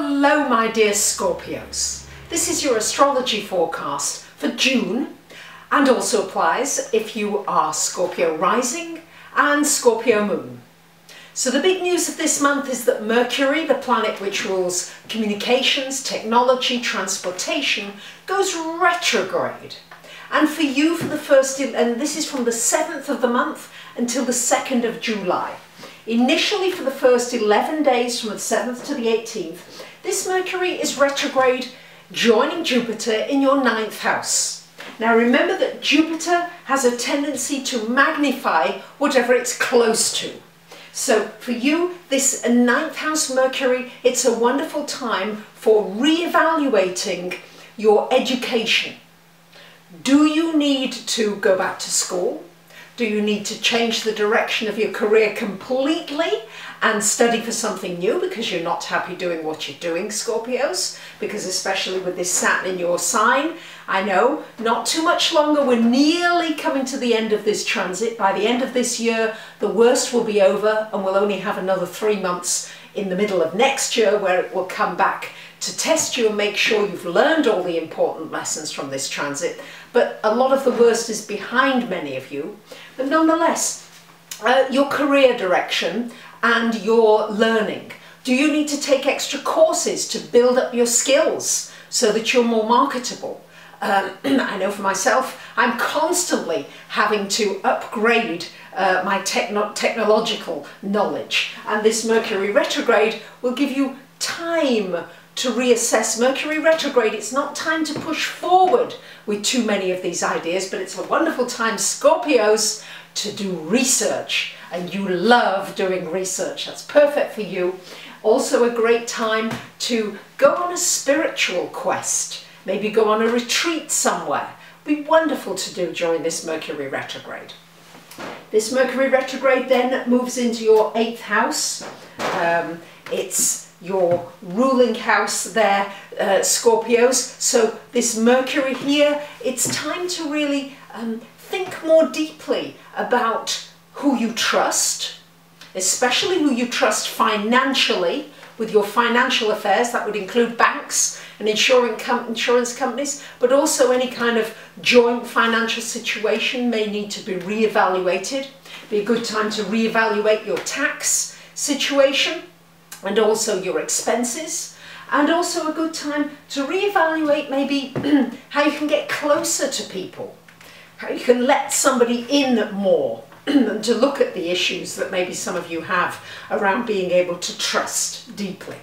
Hello my dear Scorpios. This is your astrology forecast for June and also applies if you are Scorpio rising and Scorpio moon. So the big news of this month is that Mercury, the planet which rules communications, technology, transportation, goes retrograde. And for you for the first, and this is from the 7th of the month until the 2nd of July. Initially for the first 11 days from the 7th to the 18th, this Mercury is retrograde joining Jupiter in your 9th house. Now remember that Jupiter has a tendency to magnify whatever it's close to. So for you, this 9th house Mercury, it's a wonderful time for re-evaluating your education. Do you need to go back to school? Do you need to change the direction of your career completely and study for something new because you're not happy doing what you're doing, Scorpios? Because especially with this Saturn in your sign, I know, not too much longer, we're nearly coming to the end of this transit. By the end of this year, the worst will be over and we'll only have another 3 months in the middle of next year where it will come back to test you and make sure you've learned all the important lessons from this transit. But a lot of the worst is behind many of you. But nonetheless, your career direction and your learning. Do you need to take extra courses to build up your skills so that you're more marketable? I know for myself, I'm constantly having to upgrade my technological knowledge. And this Mercury retrograde will give you time to reassess. Mercury retrograde, it's not time to push forward with too many of these ideas, but it's a wonderful time, Scorpios, to do research. And you love doing research. That's perfect for you. Also a great time to go on a spiritual quest. Maybe go on a retreat somewhere. Be wonderful to do during this Mercury retrograde. This Mercury retrograde then moves into your 8th house. It's your ruling house there, Scorpios. So this Mercury here, it's time to really think more deeply about who you trust, especially who you trust financially with your financial affairs. That would include banks and insurance companies, but also any kind of joint financial situation may need to be re-evaluated. Be a good time to re-evaluate your tax situation and also your expenses, and also a good time to re-evaluate maybe how you can get closer to people, how you can let somebody in more, and to look at the issues that maybe some of you have around being able to trust deeply.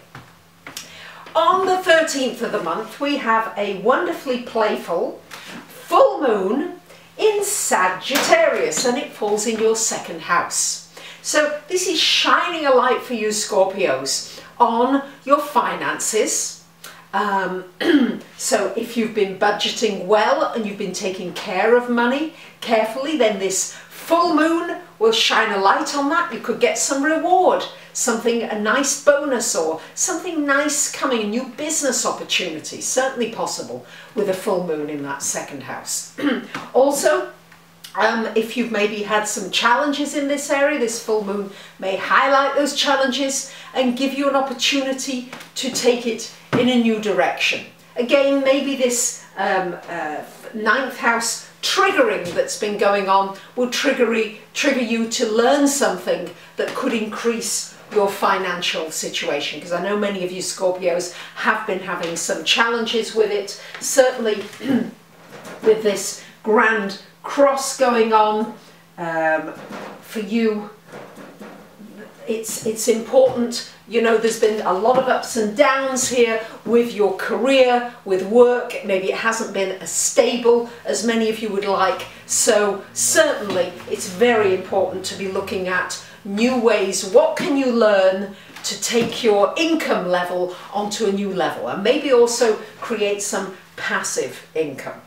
On the 13th of the month, we have a wonderfully playful full moon in Sagittarius, and it falls in your 2nd house. So this is shining a light for you Scorpios on your finances. So if you've been budgeting well and you've been taking care of money carefully, then this full moon will shine a light on that. You could get some reward, something, a nice bonus or something nice coming, a new business opportunity, certainly possible with a full moon in that 2nd house. Also, if you've maybe had some challenges in this area, this full moon may highlight those challenges and give you an opportunity to take it in a new direction. Again, maybe this 9th house triggering that's been going on will trigger you to learn something that could increase your financial situation, because I know many of you Scorpios have been having some challenges with it, certainly with this grand cross going on. For you, it's important, you know, there's been a lot of ups and downs here with your career, with work. Maybe it hasn't been as stable as many of you would like. So certainly it's very important to be looking at new ways. What can you learn to take your income level onto a new level, and maybe also create some passive income?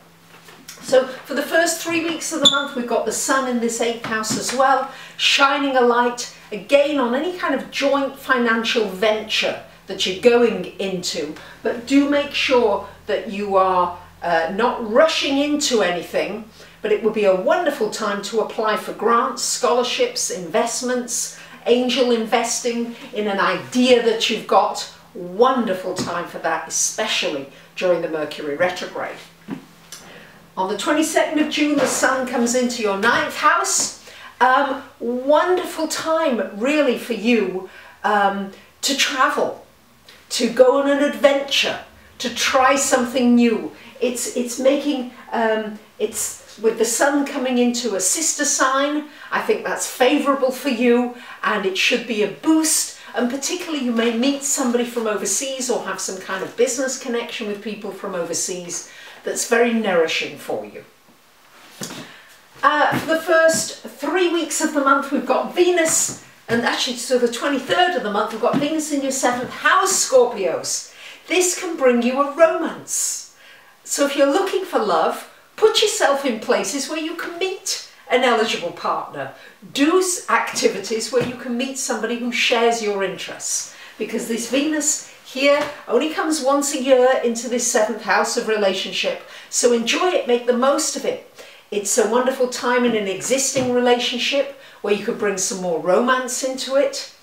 So for the first 3 weeks of the month, we've got the sun in this 8th house as well, shining a light again on any kind of joint financial venture that you're going into. But do make sure that you are not rushing into anything, but it would be a wonderful time to apply for grants, scholarships, investments, angel investing in an idea that you've got, Wonderful time for that, especially during the Mercury retrograde. On the 22nd of June, the Sun comes into your 9th house. Wonderful time really for you to travel, to go on an adventure, to try something new. It's making, it's with the Sun coming into a sister sign, I think that's favourable for you, and it should be a boost. And particularly you may meet somebody from overseas or have some kind of business connection with people from overseas that's very nourishing for you. For the first 3 weeks of the month we've got Venus, and actually so the 23rd of the month we've got Venus in your 7th house, Scorpios. This can bring you a romance. So if you're looking for love, put yourself in places where you can meet an eligible partner. Do activities where you can meet somebody who shares your interests, because this Venus here only comes once a year into this 7th house of relationship. So enjoy it, make the most of it. It's a wonderful time in an existing relationship where you could bring some more romance into it,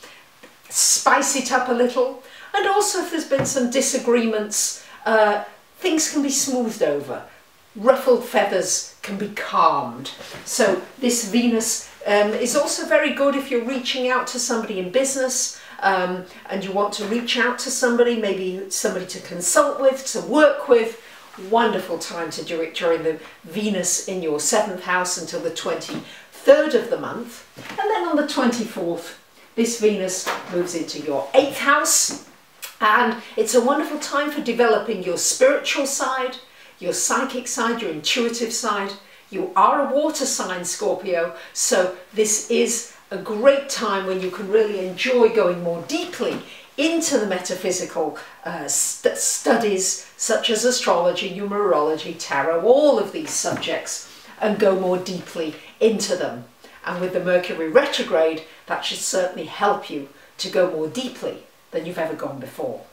spice it up a little, and also if there's been some disagreements, things can be smoothed over. Ruffled feathers can be calmed. So this Venus is also very good if you're reaching out to somebody in business and you want to reach out to somebody, maybe somebody to consult with, to work with. Wonderful time to do it during the Venus in your 7th house until the 23rd of the month. And then on the 24th, this Venus moves into your 8th house, and it's a wonderful time for developing your spiritual side, your psychic side, your intuitive side. You are a water sign, Scorpio, so this is a great time when you can really enjoy going more deeply into the metaphysical studies such as astrology, numerology, tarot, all of these subjects, and go more deeply into them. And with the Mercury retrograde, that should certainly help you to go more deeply than you've ever gone before.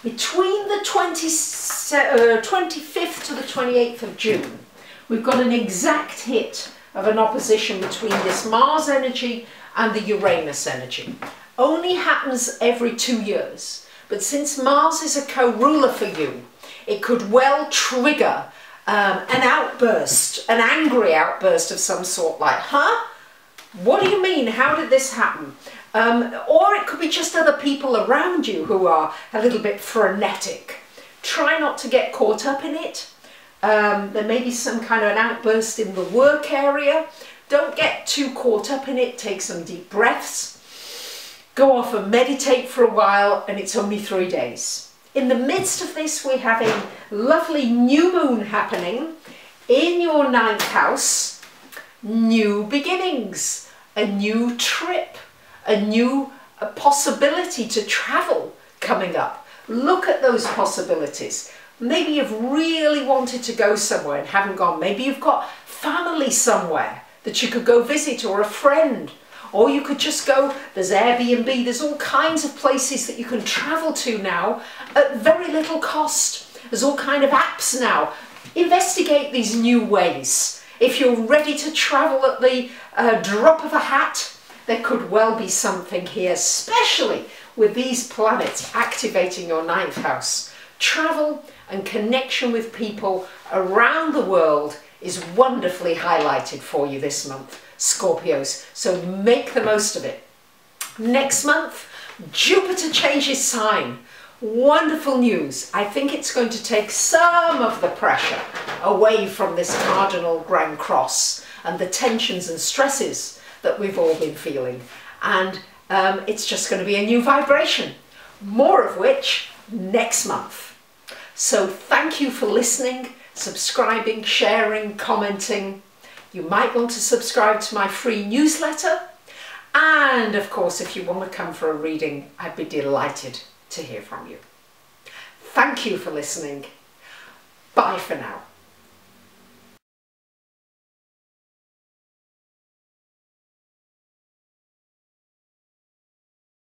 Between the 25th to the 28th of June, we've got an exact hit of an opposition between this Mars energy and the Uranus energy. Only happens every 2 years, but since Mars is a co-ruler for you, it could well trigger an outburst, an angry outburst of some sort, like, huh? What do you mean? How did this happen? Or it could be just other people around you who are a little bit frenetic. Try not to get caught up in it. There may be some kind of an outburst in the work area. Don't get too caught up in it. Take some deep breaths. Go off and meditate for a while, and it's only 3 days. In the midst of this, we have a lovely new moon happening in your 9th house. New beginnings, a new trip, a new possibility to travel coming up. Look at those possibilities. Maybe you've really wanted to go somewhere and haven't gone. Maybe you've got family somewhere that you could go visit, or a friend. Or you could just go, there's Airbnb, there's all kinds of places that you can travel to now at very little cost. There's all kinds of apps now. Investigate these new ways. If you're ready to travel at the drop of a hat, there could well be something here, especially with these planets activating your 9th house. Travel and connection with people around the world is wonderfully highlighted for you this month, Scorpios, so make the most of it. Next month, Jupiter changes sign. Wonderful news. I think it's going to take some of the pressure away from this cardinal Grand Cross and the tensions and stresses that we've all been feeling. And it's just going to be a new vibration, more of which next month. So thank you for listening, subscribing, sharing, commenting. You might want to subscribe to my free newsletter. And of course, if you want to come for a reading, I'd be delighted to hear from you. Thank you for listening. Bye for now.